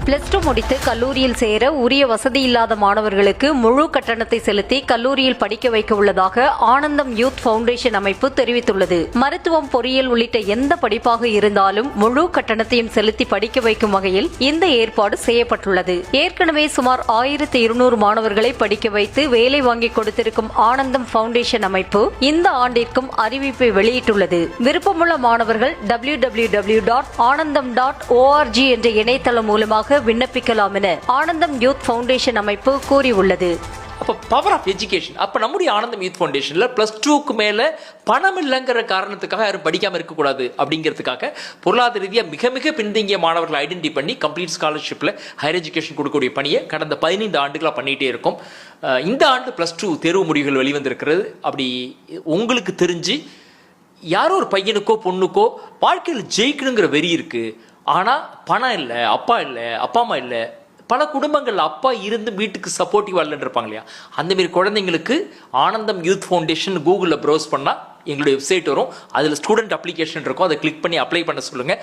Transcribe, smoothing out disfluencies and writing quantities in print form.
Plus two முடித்து கல்லூரியில் சேர உரிய வசதி இல்லாத மாணவர்களுக்கு முழு கட்டணத்தை செலுத்தி கல்லூரியில் படிக்க வைக்க உள்ளதாக ஆனந்தம் யூத் பவுண்டேஷன் அமைப்பு தெரிவித்துள்ளது. மருத்துவம், பொறியியல் உள்ளிட்ட எந்த படிப்பாக இருந்தாலும் முழு கட்டணத்தையும் செலுத்தி படிக்க வைக்கும் வகையில் இந்த ஏற்பாடு செய்யப்பட்டுள்ளது. ஏற்கனவே சுமார் 1200 மாணவர்களை படிக்க வைத்து வேலை வாங்கி கொடுத்திருக்கும் ஆனந்தம் பவுண்டேஷன் அமைப்பு இந்த ஆண்டிற்கும் அறிவிப்பை வெளியிட்டுள்ளது. விருப்பமுள்ள மாணவர்கள் www.anandam.org என்ற இணையதளம் மூலமாக விண்ணப்பிக்கலாம் என ஆனந்தம் யூத் பவுண்டேஷன் அமைப்பு கூறியுள்ளது. அப்போ பவர் ஆஃப் எஜுகேஷன். அப்போ நம்முடைய ஆனந்தம் யூத் ஃபவுண்டேஷனில் +2க்கு மேலே பணம் இல்லைங்கிற காரணத்துக்காக யாரும் படிக்காமல் இருக்கக்கூடாது அப்படிங்கிறதுக்காக பொருளாதார ரீதியாக மிக மிக பின்தங்கிய மாணவர்களை ஐடென்டி பண்ணி கம்ப்ளீட் ஸ்காலர்ஷிப்பில் ஹையர் எஜுகேஷன் கொடுக்கக்கூடிய பணியை கடந்த 15 ஆண்டுகளாக பண்ணிகிட்டே இருக்கும். இந்த ஆண்டு +2 தேர்வு முடிவுகள் வெளிவந்திருக்கிறது. அப்படி உங்களுக்கு தெரிஞ்சு யாரோ ஒரு பையனுக்கோ பொண்ணுக்கோ வாழ்க்கையில் ஜெயிக்கணுங்கிற வெறி இருக்குது, ஆனால் பணம் இல்லை, அப்பா இல்லை, அப்பா அம்மா இல்லை, பல குடும்பங்கள் அப்பா இருந்து வீட்டுக்கு சப்போர்ட்டிவ் இல்லைன்னு இருப்பாங்க இல்லையா, அந்தமாரி குழந்தைங்களுக்கு ஆனந்தம் யூத் ஃபவுண்டேஷன் கூகுளில் ப்ரௌஸ் பண்ணால் எங்களுடைய வெப்சைட் வரும். அதில் ஸ்டூடெண்ட் அப்ளிகேஷன் இருக்கும், அதை கிளிக் பண்ணி அப்ளை பண்ண சொல்லுங்கள்.